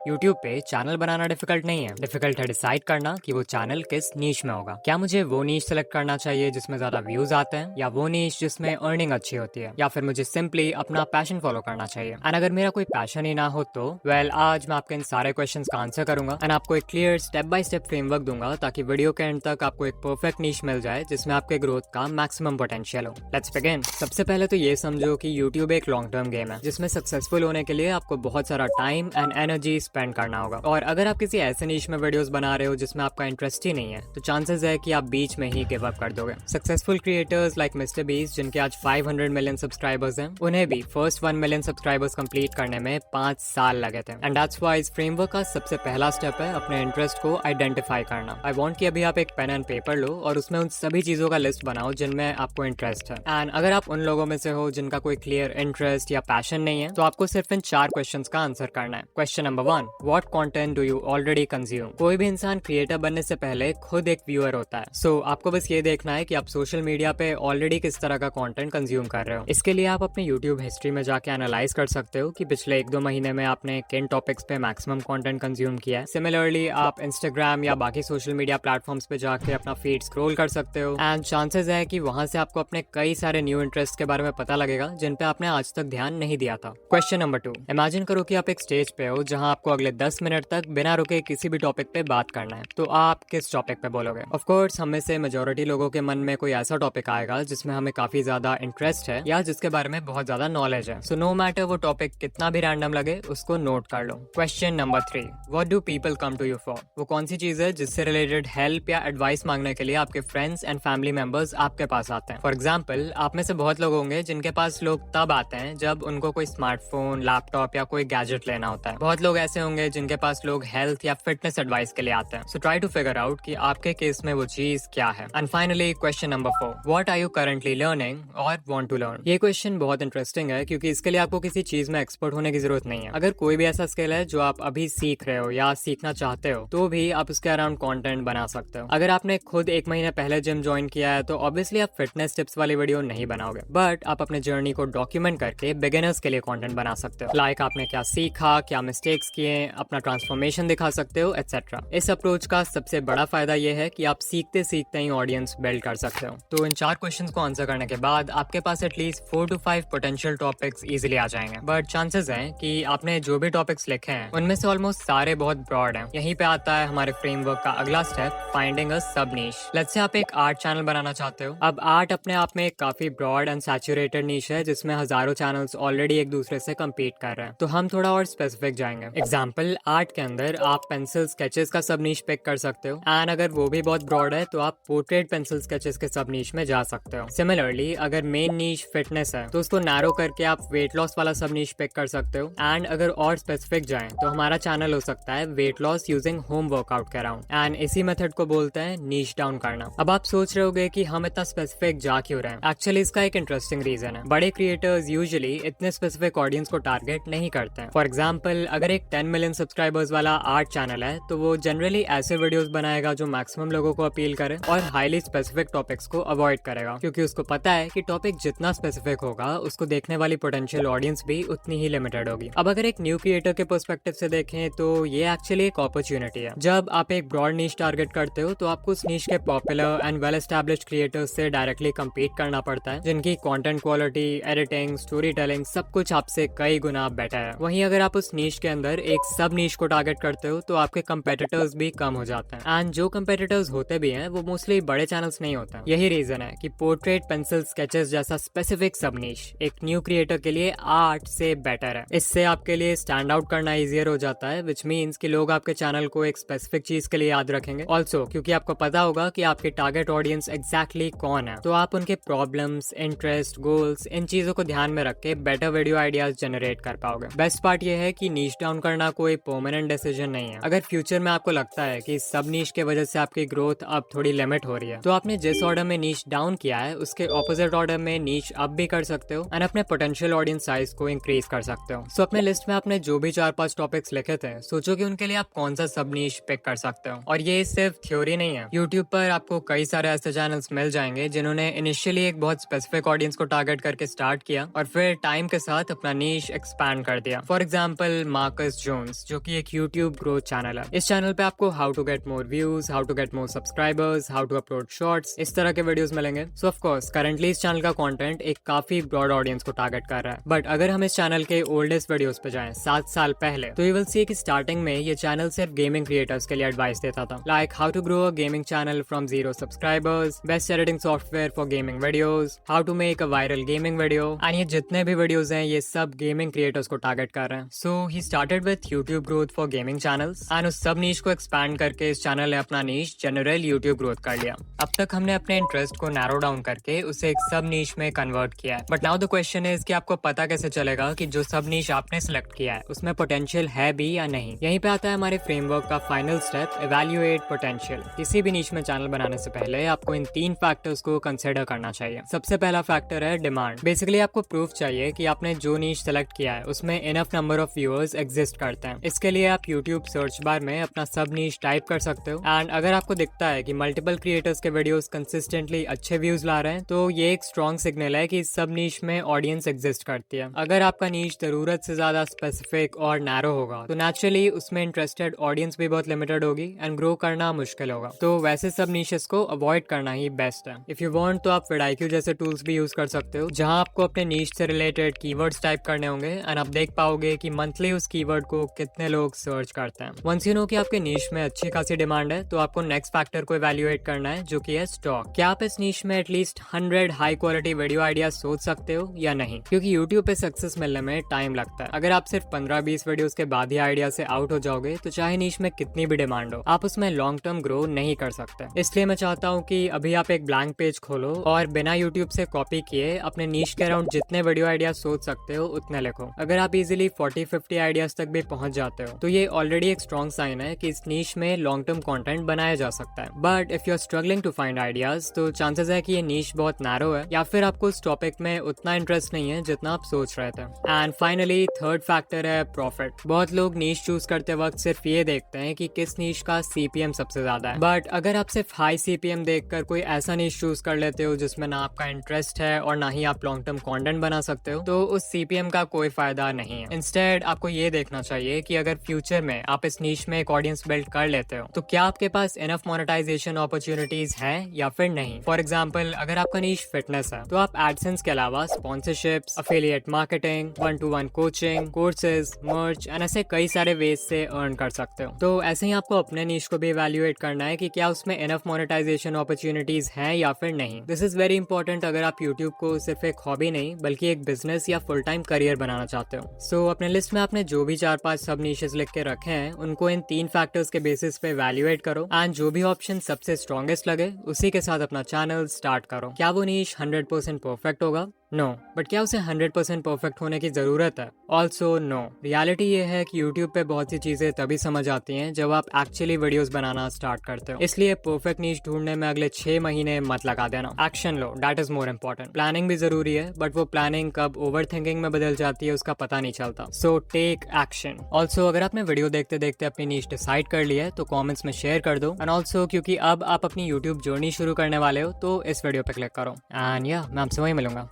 YouTube पे channel बनाना difficult नहीं है। डिफिकल्ट है डिसाइड करना कि वो चैनल किस नीश में होगा। क्या मुझे वो नीश सेलेक्ट करना चाहिए जिसमें ज्यादा व्यूज आते हैं, या वो नीश जिसमें अर्निंग अच्छी होती है, या फिर मुझे सिंपली अपना पैशन फॉलो करना चाहिए। एंड अगर मेरा कोई पैशन ही ना हो तो आज मैं आपके इन सारे क्वेश्चंस का आंसर करूंगा एंड आपको एक clear step by step framework दूंगा ताकि वीडियो के एंड तक आपको एक परफेक्ट नीश मिल जाए जिसमें आपके ग्रोथ का मैक्सिमम पोटेंशियल हो। Let's begin. सबसे पहले तो ये समझो कि YouTube एक लॉन्ग टर्म गेम है जिसमें सक्सेसफुल होने के लिए आपको बहुत सारा टाइम एंड एनर्जी स्पेंड करना होगा। और अगर आप किसी ऐसे नीश में वीडियोस बना रहे हो जिसमें आपका इंटरेस्ट ही नहीं है तो चांसेस है कि आप बीच में ही गिव अप कर दोगे। Successful creators like mister beast जिनके आज 500 मिलियन सब्सक्राइबर्स हैं, उन्हें भी फर्स्ट 1 मिलियन सब्सक्राइबर्स कंप्लीट करने में 5 साल लगे थे। एंड दैट्स व्हाई इस फ्रेमवर्क का सबसे पहला स्टेप है अपने इंटरेस्ट को आइडेंटिफाई करना। आई वांट कि अभी आप एक पेन एंड पेपर लो और उसमें उन सभी चीजों का लिस्ट बनाओ जिनमें आपको इंटरेस्ट है। एंड अगर आप उन लोगों में से हो जिनका कोई क्लियर इंटरेस्ट या पैशन नहीं है तो आपको सिर्फ इन 4 क्वेश्चंस का आंसर करना है। Question number 1, what content do you already consume. कोई भी इंसान क्रिएटर बनने से पहले खुद एक व्यूअर होता है। सो आपको बस ये देखना है कि आप सोशल मीडिया पे ऑलरेडी किस तरह का कंटेंट कंज्यूम कर रहे हो। इसके लिए आप अपने यूट्यूब हिस्ट्री में जाके एनालाइज कर सकते हो कि पिछले 1-2 महीने में आपने किन टॉपिक्स पे मैक्सिमम कंटेंट कंज्यूम किया है। सिमिलरली आप इंस्टाग्राम या बाकी सोशल मीडिया प्लेटफॉर्म्स पे जाके अपना फीड स्क्रॉल कर सकते हो एंड चांसेस है कि वहां से आपको अपने कई सारे न्यू इंटरेस्ट के बारे में पता लगेगा जिन पे आपने आज तक ध्यान नहीं दिया था। क्वेश्चन नंबर 2, इमेजिन करो कि आप एक स्टेज पे हो जहां आपको अगले 10 मिनट तक बिना रुके किसी भी टॉपिक पे बात करना है, तो आप किस टॉपिक पे बोलोगे? ऑफ कोर्स हम में से मेजॉरिटी लोगों के मन में कोई ऐसा टॉपिक आएगा जिसमें हमें काफी ज्यादा इंटरेस्ट है या जिसके बारे में बहुत ज्यादा नॉलेज है। सो नो मैटर वो टॉपिक कितना भी रैंडम लगे, उसको नोट कर लो। Question number 3, what do people come to you for. वो कौन सी चीज है जिससे रिलेटेड हेल्प या एडवाइस मांगने के लिए आपके फ्रेंड्स एंड फैमिली मेंबर्स आपके पास आते हैं। फॉर एग्जाम्पल आप में से बहुत लोग होंगे जिनके पास लोग तब आते हैं जब उनको कोई स्मार्टफोन, लैपटॉप या कोई गैजेट लेना होता है। बहुत लोग ऐसे होंगे जिनके पास लोग हेल्थ या फिटनेस एडवाइस के लिए आते हैं। So try to figure out कि आपके केस में वो चीज क्या है। And finally question number 4, what are you currently learning और वांट टू लर्न। ये क्वेश्चन बहुत इंटरेस्टिंग है क्योंकि इसके लिए आपको किसी चीज में एक्सपर्ट होने की जरूरत नहीं है। अगर कोई भी ऐसा स्किल है जो आप अभी सीख रहे हो या सीखना चाहते हो तो भी आप उसके अराउंड कंटेंट बना सकते हो। अगर आपने खुद 1 महीने पहले जिम ज्वाइन किया है तो ऑब्वियसली आप फिटनेस टिप्स वाली वीडियो नहीं बनाओगे, बट आप अपने जर्नी को डॉक्यूमेंट करके बिगिनर्स के लिए कंटेंट बना सकते हो। लाइक आपने क्या सीखा, क्या मिस्टेक्स किए, अपना ट्रांसफॉर्मेशन दिखा सकते हो एटसेट्रा। इस अप्रोच का सबसे बड़ा फायदा यह है कि आप सीखते सीखते ही ऑडियंस बिल्ड कर सकते हो। तो इन 4 क्वेश्चंस को आंसर करने के बाद आपके पास at least 4 to 5 potential topics easily आ जाएंगे। बट चांसेस हैं कि आपने जो भी टॉपिक्स लिखे हैं उनमें से ऑलमोस्ट सारे बहुत ब्रॉड हैं। यहीं पे आता है हमारे फ्रेमवर्क का अगला स्टेप, फाइंडिंग अ सब नीश। लेट्स से आप एक आर्ट चैनल बनाना चाहते हो। अब आर्ट अपने आप में एक काफी ब्रॉड एंड सैचुरेटेड नीश है जिसमें हजारों चैनल्स ऑलरेडी एक दूसरे से कम्पीट कर रहे हैं। तो हम थोड़ा और स्पेसिफिक जाएंगे। एग्जाम्पल, आर्ट के अंदर आप पेंसिल स्केचेस का सब नीश पिक कर सकते हो एंड अगर वो भी बहुत ब्रॉड है तो आप पोर्ट्रेट पेंसिल स्केचेस के सब नीश में जा सकते हो। सिमिलरली अगर मेन नीश फिटनेस है तो उसको नैरो करके आप वेट लॉस वाला सब नीश पिक कर सकते हो। एंड अगर और स्पेसिफिक जाएं तो हमारा चैनल हो सकता है weight loss using home workout के अराउंड एंड इसी मेथड को बोलते हैं नीश डाउन करना। अब आप सोच रहे होगे कि हम इतना स्पेसिफिक जा क्यों रहे हैं। एक्चुअली इसका एक इंटरेस्टिंग रीजन है। बड़े क्रिएटर्स यूजुअली इतने स्पेसिफिक ऑडियंस को टारगेट नहीं करते हैं। फॉर एग्जाम्पल अगर एक 10 मिलियन सब्सक्राइबर्स वाला आर्ट चैनल है तो वो जनरली ऐसे वीडियोस बनाएगा जो मैक्सिमम लोगों को अपील करे और हाईली स्पेसिफिक टॉपिक्स को अवॉइड करेगा क्योंकि उसको पता है कि टॉपिक जितना स्पेसिफिक होगा उसको देखने वाली पोटेंशियल ऑडियंस भी उतनी ही लिमिटेड होगी। अब अगर एक न्यू क्रिएटर के पर्सपेक्टिव से देखें तो ये एक्चुअली एक अपॉर्चुनिटी है। जब आप एक ब्रॉड नीश टारगेट करते हो तो आपको उस नीश के popular and well established creators से डायरेक्टली कम्पीट करना पड़ता है जिनकी content quality, editing, story telling सब कुछ आपसे कई गुना बेटर है। वहीं अगर आप उस नीश के अंदर एक सब नीश को टारगेट करते हो तो आपके कंपेटिटर्स भी कम हो जाते हैं एंड जो कंपेटिटर्स होते भी हैं वो मोस्टली बड़े चैनल्स नहीं होते हैं। यही रीजन है कि पोर्ट्रेट पेंसिल स्केचेस जैसा स्पेसिफिक सब नीश एक न्यू क्रिएटर के लिए आर्ट से बेटर है। इससे आपके लिए स्टैंड आउट करना इजियर हो जाता है विच मीन्स कि लोग आपके चैनल को एक स्पेसिफिक चीज के लिए याद रखेंगे। ऑल्सो क्योंकि आपको पता होगा कि आपके टारगेट ऑडियंस एग्जैक्टली कौन है तो आप उनके प्रॉब्लम्स, इंटरेस्ट, गोल्स इन चीजों को ध्यान में रख के बेटर वीडियो आइडियाज जनरेट कर पाओगे। बेस्ट पार्ट ये है कि नीश डाउन करना कोई परमानेंट डिसीजन नहीं है। अगर फ्यूचर में आपको लगता है कि सब नीश के वजह से आपकी ग्रोथ अब थोड़ी लिमिट हो रही है तो आपने जिस ऑर्डर में नीश डाउन किया है उसके ऑपोजिट ऑर्डर में नीश अप भी कर सकते हो एंड अपने पोटेंशियल ऑडियंस साइज को इंक्रीज कर सकते हो। सो अपने लिस्ट में आपने जो भी 4-5 टॉपिक्स लिखे थे सोचो कि उनके लिए आप कौन सा सब नीश पिक कर सकते हो। और ये सिर्फ थ्योरी नहीं है। यूट्यूब पर आपको कई सारे ऐसे चैनल्स मिल जाएंगे जिन्होंने इनिशियली एक बहुत स्पेसिफिक ऑडियंस को टारगेट करके स्टार्ट किया और फिर टाइम के साथ अपना नीश एक्सपैंड कर दिया। फॉर एग्जाम्पल मार्कस जोन्स, जो कि एक यूट्यूब ग्रोथ चैनल है। इस चैनल पे आपको how to get more views, how to get more subscribers, how to upload shorts, इस तरह के वीडियोस मिलेंगे। सो ऑफ कोर्स करंटली इस चैनल का कंटेंट एक काफी ब्रॉड ऑडियंस को टारगेट कर रहा है। बट अगर हम इस चैनल के ओल्डेस्ट वीडियोस पे जाएं 7 साल पहले, तो यू विल सी कि स्टार्टिंग में ये चैनल सिर्फ गेमिंग क्रिएटर्स के लिए एडवाइस देता था, like how to grow a gaming channel from 0 subscribers, best editing software for gaming videos, how to make a viral gaming video. And ये जितने भी वीडियोस हैं ये सब गेमिंग क्रिएटर्स को टारगेट कर रहे हैं। So he started with YouTube growth for gaming channels and उस सब नीश को एक्सपैंड करके इस चैनल ने अपना नीश जनरल यूट्यूब ग्रोथ कर लिया। अब तक हमने अपने इंटरेस्ट को नैरो डाउन करके उसे एक सब नीश में कन्वर्ट किया है। But now the question is कि आपको पता कैसे चलेगा कि जो सब नीश आपने सिलेक्ट किया है उसमें पोटेंशियल है भी या नहीं। यहीं पे आता है हमारे फ्रेमवर्क का फाइनल स्टेप, इवैल्यूएट पोटेंशियल। किसी भी नीश में चैनल बनाने से पहले आपको इन 3 फैक्टर्स को कंसिडर करना चाहिए। सबसे पहला फैक्टर है डिमांड। बेसिकली आपको प्रूफ चाहिए कि आपने जो नीश सेलेक्ट किया है उसमें enough number of viewers exist करते हैं। इसके लिए आप यूट्यूब सर्च बार में अपना सब नीश टाइप कर सकते हो एंड अगर आपको दिखता है कि मल्टीपल क्रिएटर्स के वीडियोस कंसिस्टेंटली अच्छे व्यूज ला रहे हैं तो ये एक स्ट्रॉन्ग सिग्नल है कि इस सब नीश में ऑडियंस एग्जिस्ट करती है। अगर आपका नीश जरूरत से ज्यादा स्पेसिफिक और नैरो होगा तो नेचुरली उसमें इंटरेस्टेड ऑडियंस भी बहुत लिमिटेड होगी एंड ग्रो करना मुश्किल होगा। तो वैसे सब नीशेस को अवॉइड करना ही बेस्ट है। इफ यू वांट तो आप vidIQ जैसे टूल्स भी यूज कर सकते हो, जहां आपको अपने नीश से रिलेटेड कीवर्ड्स टाइप करने होंगे एंड आप देख पाओगे कि मंथली उस कीवर्ड को कितने लोग सर्च करते हैं। वंस यू नो कि आपके नीश में अच्छी खासी डिमांड है तो आपको नेक्स्ट फैक्टर को इवैल्यूएट करना है, जो कि है स्टॉक। क्या आप इस नीश में at least 100 high quality video ideas सोच सकते हो या नहीं, क्योंकि यूट्यूब पे सक्सेस मिलने में टाइम लगता है। अगर आप सिर्फ 15-20 वीडियोस के बाद ही आइडिया से आउट हो जाओगे तो चाहे नीश में कितनी भी डिमांड हो, आप उसमें लॉन्ग टर्म ग्रो नहीं कर सकते। इसलिए मैं चाहता हूँ कि अभी आप एक ब्लैंक पेज खोलो और बिना यूट्यूब से कॉपी किए अपने नीश के अराउंड जितने वीडियो आइडियाज सोच सकते हो उतने लिखो। अगर आप इजीली 40-50 आइडियाज तक भी पहुंच जाते हो तो ये ऑलरेडी एक स्ट्रॉन्ग साइन है कि इस नीश में लॉन्ग टर्म कंटेंट बनाया जा सकता है। But if you are struggling to find ideas तो चांसेस है कि ये नीश बहुत नैरो है या फिर आपको इस टॉपिक में उतना इंटरेस्ट नहीं है जितना आप सोच रहे थे। एंड फाइनली थर्ड फैक्टर है प्रॉफिट। बहुत लोग नीश चूज करते वक्त सिर्फ ये देखते हैं कि किस नीश का CPM सबसे ज्यादा है, बट अगर आप सिर्फ हाई CPM देखकर कोई ऐसा नीश चूज कर लेते हो जिसमें ना आपका इंटरेस्ट है और ना ही आप लॉन्ग टर्म कंटेंट बना सकते हो तो उस CPM का कोई फायदा नहीं है। इंस्टेड आपको ये देखना चाहिए कि अगर फ्यूचर में आप इस नीश में एक ऑडियंस बिल्ड कर लेते हो तो क्या आपके पास इनफ मोनेटाइजेशन अपॉर्चुनिटीज हैं या फिर नहीं। फॉर एग्जाम्पल अगर आपका नीश फिटनेस है तो आप एडसेंस के अलावा sponsorships, affiliate marketing, 1-to-1 coaching, courses, मर्च एंड ऐसे कई सारे वेज से अर्न कर सकते हो। तो ऐसे ही आपको अपने नीश को भी इवैल्यूएट करना है कि क्या उसमें इनफ मोनेटाइजेशन अपॉर्चुनिटीज हैं या फिर नहीं। दिस इज वेरी इंपॉर्टेंट अगर आप यूट्यूब को सिर्फ एक हॉबी नहीं बल्कि एक बिजनेस या फुल टाइम करियर बनाना चाहते हो। सो अपने लिस्ट में आपने जो भी 4-5 सब नीशेस लिख के रखे हैं उनको इन 3 फैक्टर्स के बेसिस पे इवैल्यूएट करो एंड जो भी ऑप्शन सबसे स्ट्रॉन्गेस्ट लगे उसी के साथ अपना चैनल स्टार्ट करो। क्या वो नीश 100% परफेक्ट होगा? नो, बट क्या उसे 100% परफेक्ट होने की जरूरत है? Also no. रियलिटी ये है कि यूट्यूब पे बहुत सी चीजें तभी समझ आती हैं जब आप एक्चुअली वीडियोस बनाना स्टार्ट करते हो। इसलिए परफेक्ट नीश ढूंढने में अगले 6 महीने मत लगा देना। Action low, that is more important. Planning भी जरूरी है बट वो प्लानिंग कब ओवर थिंकिंग में बदल जाती है उसका पता नहीं चलता। So take action. ऑल्सो अगर आपने वीडियो देखते देखते अपनी नीश डिसाइड कर लिया है तो कॉमेंट्स में शेयर कर दो। एंड ऑल्सो क्योंकि अब आप अपनी यूट्यूब जर्नी शुरू करने वाले हो तो इस वीडियो पे क्लिक करो एंड या मैं आपसे वही मिलूंगा।